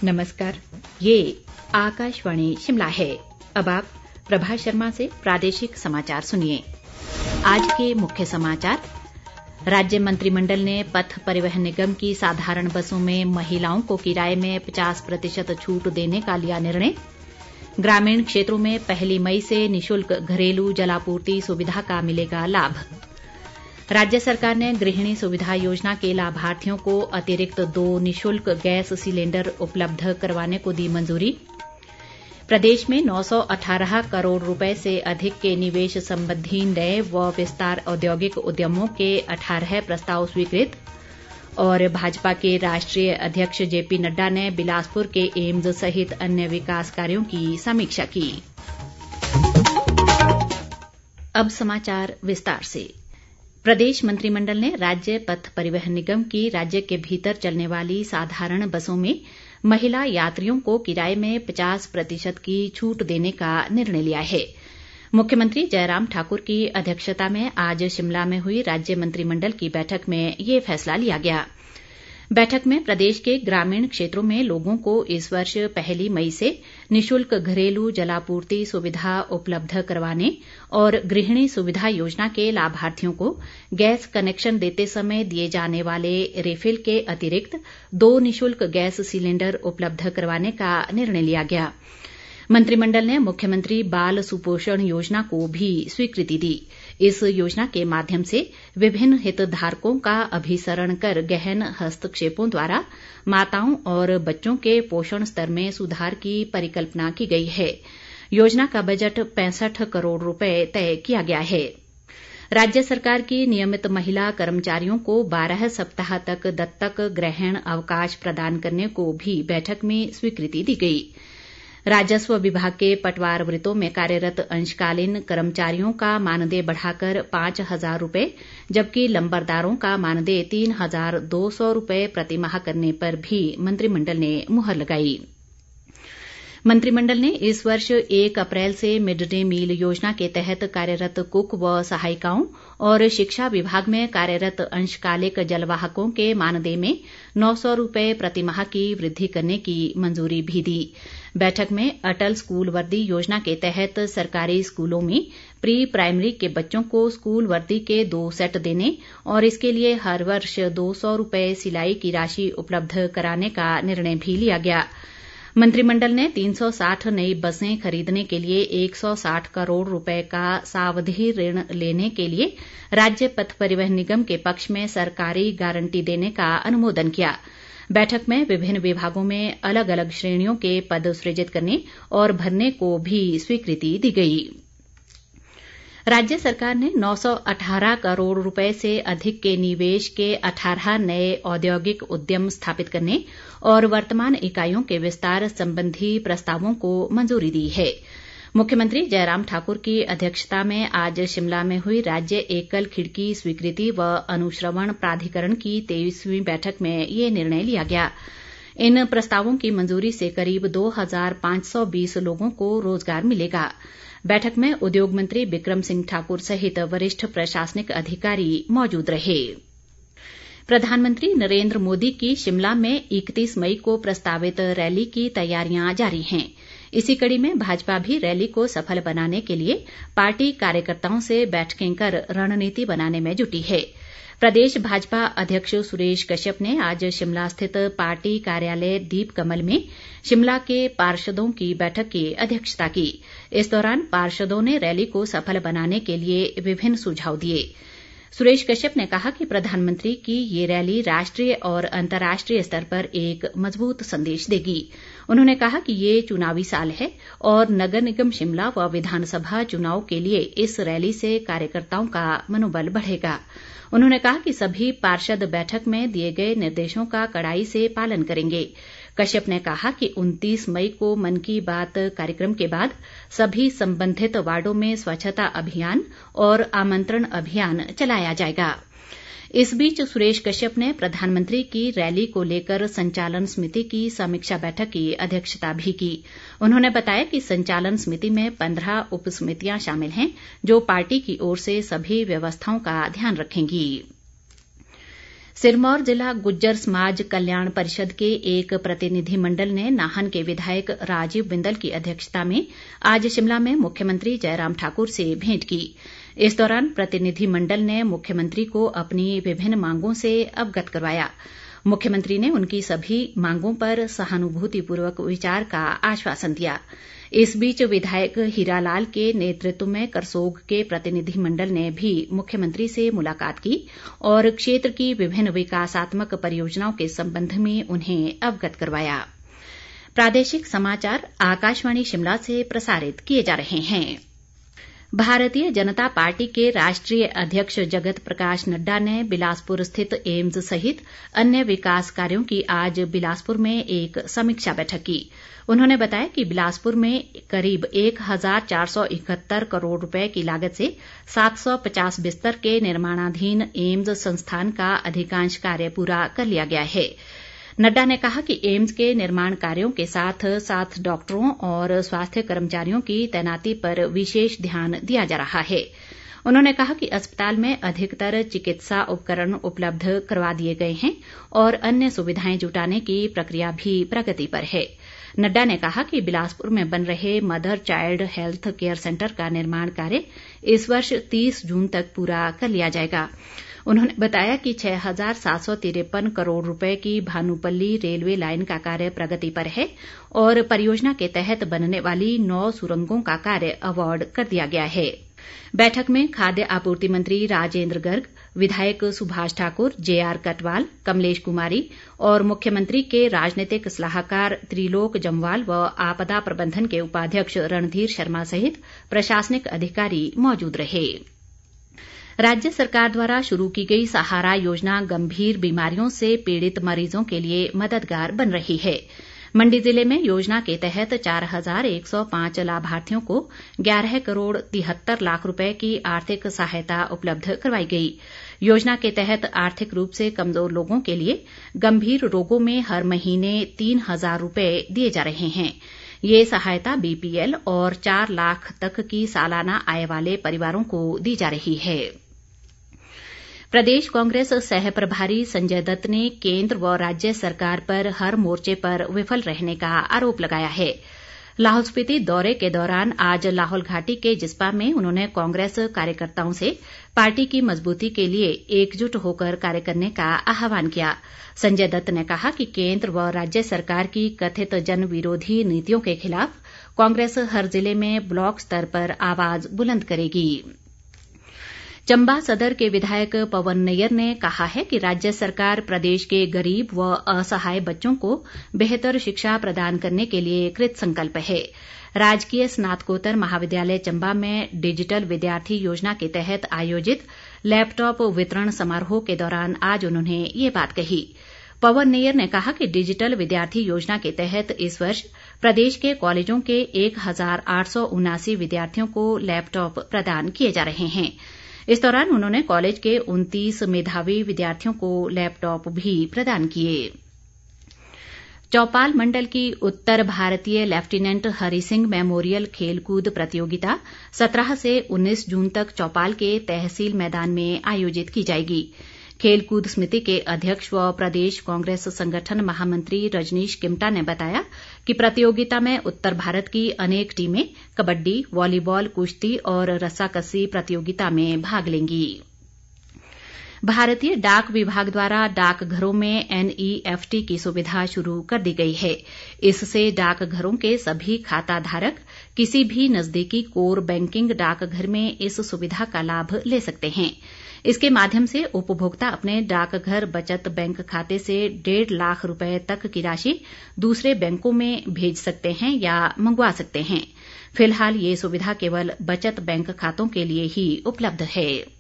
नमस्कार, ये आकाशवाणी शिमला है। अब आप प्रभा शर्मा से प्रादेशिक समाचार सुनिए। आज के मुख्य समाचार। राज्य मंत्रिमंडल ने पथ परिवहन निगम की साधारण बसों में महिलाओं को किराए में 50% छूट देने का लिया निर्णय। ग्रामीण क्षेत्रों में 1 मई से निःशुल्क घरेलू जलापूर्ति सुविधा का मिलेगा लाभ। राज्य सरकार ने गृहिणी सुविधा योजना के लाभार्थियों को अतिरिक्त 2 निःशुल्क गैस सिलेंडर उपलब्ध करवाने को दी मंजूरी। प्रदेश में 918 करोड़ रुपए से अधिक के निवेश संबंधी नए व विस्तार औद्योगिक उद्यमों के 18 प्रस्ताव स्वीकृत। और भाजपा के राष्ट्रीय अध्यक्ष जेपी नड्डा ने बिलासपुर के एम्स सहित अन्य विकास कार्यों की समीक्षा की। अब समाचार विस्तार से। प्रदेश मंत्रिमंडल ने राज्य पथ परिवहन निगम की राज्य के भीतर चलने वाली साधारण बसों में महिला यात्रियों को किराए में 50% की छूट देने का निर्णय लिया है। मुख्यमंत्री जयराम ठाकुर की अध्यक्षता में आज शिमला में हुई राज्य मंत्रिमंडल की बैठक में ये फैसला लिया गया। बैठक में प्रदेश के ग्रामीण क्षेत्रों में लोगों को इस वर्ष 1 मई से निःशुल्क घरेलू जलापूर्ति सुविधा उपलब्ध करवाने और गृहिणी सुविधा योजना के लाभार्थियों को गैस कनेक्शन देते समय दिए जाने वाले रिफिल के अतिरिक्त 2 निःशुल्क गैस सिलेंडर उपलब्ध करवाने का निर्णय लिया गया। मंत्रिमंडल ने मुख्यमंत्री बाल सुपोषण योजना को भी स्वीकृति दी। इस योजना के माध्यम से विभिन्न हितधारकों का अभिसरण कर गहन हस्तक्षेपों द्वारा माताओं और बच्चों के पोषण स्तर में सुधार की परिकल्पना की गई है। योजना का बजट 65 करोड़ रुपए तय किया गया है। राज्य सरकार की नियमित महिला कर्मचारियों को 12 सप्ताह तक दत्तक ग्रहण अवकाश प्रदान करने को भी बैठक में स्वीकृति दी गई। राजस्व विभाग के पटवार वृत्तों में कार्यरत अंशकालीन कर्मचारियों का मानदेय बढ़ाकर 5,000 रुपए जबकि लंबरदारों का मानदेय 3,200 रुपए प्रतिमाह करने पर भी मंत्रिमंडल ने मुहर लगाई। मंत्रिमंडल ने इस वर्ष 1 अप्रैल से मिड डे मील योजना के तहत कार्यरत कुक व सहायिकाओं और शिक्षा विभाग में कार्यरत अंशकालिक जलवाहकों के मानदेय में 900 रुपए प्रतिमाह की वृद्धि करने की मंजूरी भी दी। बैठक में अटल स्कूल वर्दी योजना के तहत सरकारी स्कूलों में प्री प्राइमरी के बच्चों को स्कूल वर्दी के 2 सेट देने और इसके लिए हर वर्ष 200 रुपए सिलाई की राशि उपलब्ध कराने का निर्णय भी लिया गया। मंत्रिमंडल ने 360 नई बसें खरीदने के लिए 160 करोड़ रुपए का सावधि ऋण लेने के लिए राज्य पथ परिवहन निगम के पक्ष में सरकारी गारंटी देने का अनुमोदन किया। बैठक में विभिन्न विभागों में अलग अलग श्रेणियों के पद सृजित करने और भरने को भी स्वीकृति दी गई। राज्य सरकार ने 918 करोड़ रुपए से अधिक के निवेश के 18 नए औद्योगिक उद्यम स्थापित करने और वर्तमान इकाइयों के विस्तार संबंधी प्रस्तावों को मंजूरी दी है। मुख्यमंत्री जयराम ठाकुर की अध्यक्षता में आज शिमला में हुई राज्य एकल खिड़की स्वीकृति व अनुश्रवण प्राधिकरण की 23वीं बैठक में ये निर्णय लिया गया। इन प्रस्तावों की मंजूरी से करीब 2,520 लोगों को रोजगार मिलेगा। बैठक में उद्योग मंत्री बिक्रम सिंह ठाकुर सहित वरिष्ठ प्रशासनिक अधिकारी मौजूद रहे। प्रधानमंत्री नरेंद्र मोदी की शिमला में 31 मई को प्रस्तावित रैली की तैयारियां जारी हैं। इसी कड़ी में भाजपा भी रैली को सफल बनाने के लिए पार्टी कार्यकर्ताओं से बैठकें कर रणनीति बनाने में जुटी है। प्रदेश भाजपा अध्यक्ष सुरेश कश्यप ने आज शिमला स्थित पार्टी कार्यालय दीप कमल में शिमला के पार्षदों की बैठक की अध्यक्षता की। इस दौरान पार्षदों ने रैली को सफल बनाने के लिए विभिन्न सुझाव दिए। सुरेश कश्यप ने कहा कि प्रधानमंत्री की ये रैली राष्ट्रीय और अंतर्राष्ट्रीय स्तर पर एक मजबूत संदेश देगी। उन्होंने कहा कि ये चुनावी साल है और नगर निगम शिमला व विधानसभा चुनाव के लिए इस रैली से कार्यकर्ताओं का मनोबल बढ़ेगा। उन्होंने कहा कि सभी पार्षद बैठक में दिए गए निर्देशों का कड़ाई से पालन करेंगे। कश्यप ने कहा कि 29 मई को मन की बात कार्यक्रम के बाद सभी संबंधित वार्डों में स्वच्छता अभियान और आमंत्रण अभियान चलाया जाएगा। इस बीच सुरेश कश्यप ने प्रधानमंत्री की रैली को लेकर संचालन समिति की समीक्षा बैठक की अध्यक्षता भी की। उन्होंने बताया कि संचालन समिति में 15 उप समितियां शामिल हैं जो पार्टी की ओर से सभी व्यवस्थाओं का ध्यान रखेंगी। सिरमौर जिला गुज्जर समाज कल्याण परिषद के एक प्रतिनिधिमंडल ने नाहन के विधायक राजीव बिंदल की अध्यक्षता में आज शिमला में मुख्यमंत्री जयराम ठाकुर से भेंट की। इस दौरान प्रतिनिधिमंडल ने मुख्यमंत्री को अपनी विभिन्न मांगों से अवगत करवाया। मुख्यमंत्री ने उनकी सभी मांगों पर सहानुभूतिपूर्वक विचार का आश्वासन दिया। इस बीच विधायक हीरालाल के नेतृत्व में करसोग के प्रतिनिधिमंडल ने भी मुख्यमंत्री से मुलाकात की और क्षेत्र की विभिन्न विकासात्मक परियोजनाओं के संबंध में उन्हें अवगत करवाया। प्रादेशिक समाचार आकाशवाणी शिमला से प्रसारित किए जा रहे हैं। भारतीय जनता पार्टी के राष्ट्रीय अध्यक्ष जगत प्रकाश नड्डा ने बिलासपुर स्थित एम्स सहित अन्य विकास कार्यों की आज बिलासपुर में एक समीक्षा बैठक की। उन्होंने बताया कि बिलासपुर में करीब 1471 करोड़ रुपए की लागत से 750 बिस्तर के निर्माणाधीन एम्स संस्थान का अधिकांश कार्य पूरा कर लिया गया है। नड्डा ने कहा कि एम्स के निर्माण कार्यों के साथ साथ डॉक्टरों और स्वास्थ्य कर्मचारियों की तैनाती पर विशेष ध्यान दिया जा रहा है। उन्होंने कहा कि अस्पताल में अधिकतर चिकित्सा उपकरण उपलब्ध करवा दिए गए हैं और अन्य सुविधाएं जुटाने की प्रक्रिया भी प्रगति पर है। नड्डा ने कहा कि बिलासपुर में बन रहे mother child health care centre का निर्माण कार्य इस वर्ष 30 जून तक पूरा कर लिया जाएगा। उन्होंने बताया कि 6,753 करोड़ रुपए की भानुपल्ली रेलवे लाइन का कार्य प्रगति पर है और परियोजना के तहत बनने वाली 9 सुरंगों का कार्य अवार्ड कर दिया गया है। बैठक में खाद्य आपूर्ति मंत्री राजेंद्र गर्ग, विधायक सुभाष ठाकुर, जेआर कटवाल, कमलेश कुमारी और मुख्यमंत्री के राजनीतिक सलाहकार त्रिलोक जम्वाल व आपदा प्रबंधन के उपाध्यक्ष रणधीर शर्मा सहित प्रशासनिक अधिकारी मौजूद रहे। राज्य सरकार द्वारा शुरू की गई सहारा योजना गंभीर बीमारियों से पीड़ित मरीजों के लिए मददगार बन रही है। मंडी जिले में योजना के तहत 4105 लाभार्थियों को 11 करोड़ 73 लाख रुपए की आर्थिक सहायता उपलब्ध करवाई गई। योजना के तहत आर्थिक रूप से कमजोर लोगों के लिए गंभीर रोगों में हर महीने 3,000 रुपए दिए जा रहे हैं। ये सहायता बीपीएल और 4 लाख तक की सालाना आय वाले परिवारों को दी जा रही है। प्रदेश कांग्रेस सह प्रभारी संजय दत्त ने केंद्र व राज्य सरकार पर हर मोर्चे पर विफल रहने का आरोप लगाया है। लाहौल स्पीति दौरे के दौरान आज लाहौल घाटी के जिस्पा में उन्होंने कांग्रेस कार्यकर्ताओं से पार्टी की मजबूती के लिए एकजुट होकर कार्य करने का आह्वान किया। संजय दत्त ने कहा कि केंद्र व राज्य सरकार की कथित जन विरोधी नीतियों के खिलाफ कांग्रेस हर जिले में ब्लॉक स्तर पर आवाज बुलंद करेगी। चंबा सदर के विधायक पवन नैयर ने कहा है कि राज्य सरकार प्रदेश के गरीब व असहाय बच्चों को बेहतर शिक्षा प्रदान करने के लिए कृत संकल्प है। राजकीय स्नातकोत्तर महाविद्यालय चंबा में डिजिटल विद्यार्थी योजना के तहत आयोजित लैपटॉप वितरण समारोह के दौरान आज उन्होंने ये बात कही। पवन नैयर ने कहा कि डिजिटल विद्यार्थी योजना के तहत इस वर्ष प्रदेश के कॉलेजों के 1879 विद्यार्थियों को लैपटॉप प्रदान किए जा रहे हैं। इस दौरान उन्होंने कॉलेज के 29 मेधावी विद्यार्थियों को लैपटॉप भी प्रदान किए। चौपाल मंडल की उत्तर भारतीय लेफ्टिनेंट हरि सिंह मेमोरियल खेलकूद प्रतियोगिता 17 से 19 जून तक चौपाल के तहसील मैदान में आयोजित की जाएगी। खेलकूद समिति के अध्यक्ष व प्रदेश कांग्रेस संगठन महामंत्री रजनीश किमटा ने बताया कि प्रतियोगिता में उत्तर भारत की अनेक टीमें कबड्डी, वॉलीबॉल, कुश्ती और रस्साकसी प्रतियोगिता में भाग लेंगी। भारतीय डाक विभाग द्वारा डाकघरों में NEFT की सुविधा शुरू कर दी गई है। इससे डाकघरों के सभी खाता धारक किसी भी नजदीकी कोर बैंकिंग डाकघर में इस सुविधा का लाभ ले सकते हैं। इसके माध्यम से उपभोक्ता अपने डाकघर बचत बैंक खाते से 1.5 लाख रुपए तक की राशि दूसरे बैंकों में भेज सकते हैं या मंगवा सकते हैं। फिलहाल ये सुविधा केवल बचत बैंक खातों के लिए ही उपलब्ध है।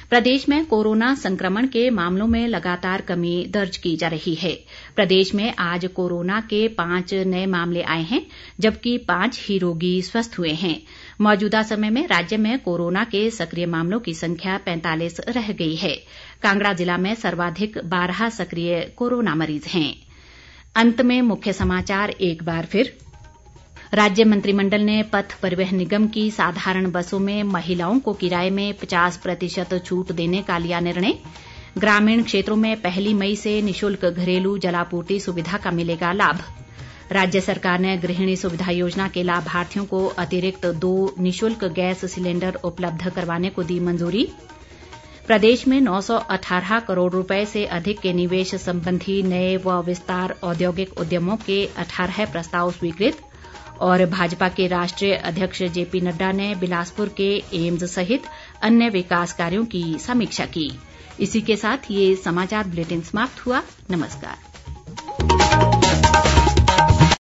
प्रदेश में कोरोना संक्रमण के मामलों में लगातार कमी दर्ज की जा रही है। प्रदेश में आज कोरोना के 5 नए मामले आए हैं, जबकि 5 ही रोगी स्वस्थ हुए हैं। मौजूदा समय में राज्य में कोरोना के सक्रिय मामलों की संख्या 45 रह गई है। कांगड़ा जिला में सर्वाधिक 12 सक्रिय कोरोना मरीज हैं। अंत में मुख्य समाचार एक बार फिर। राज्य मंत्रिमंडल ने पथ परिवहन निगम की साधारण बसों में महिलाओं को किराए में 50% छूट देने का लिया निर्णय। ग्रामीण क्षेत्रों में 1 मई से निशुल्क घरेलू जलापूर्ति सुविधा का मिलेगा लाभ। राज्य सरकार ने गृहिणी सुविधा योजना के लाभार्थियों को अतिरिक्त 2 निशुल्क गैस सिलेंडर उपलब्ध करवाने को दी मंजूरी। प्रदेश में 918 करोड़ रुपए से अधिक के निवेश संबंधी नए व विस्तार औद्योगिक उद्यमों के 18 प्रस्ताव स्वीकृत। और भाजपा के राष्ट्रीय अध्यक्ष जेपी नड्डा ने बिलासपुर के एम्स सहित अन्य विकास कार्यों की समीक्षा की। इसी के साथ ये समाचार बुलेटिन समाप्त हुआ। नमस्कार।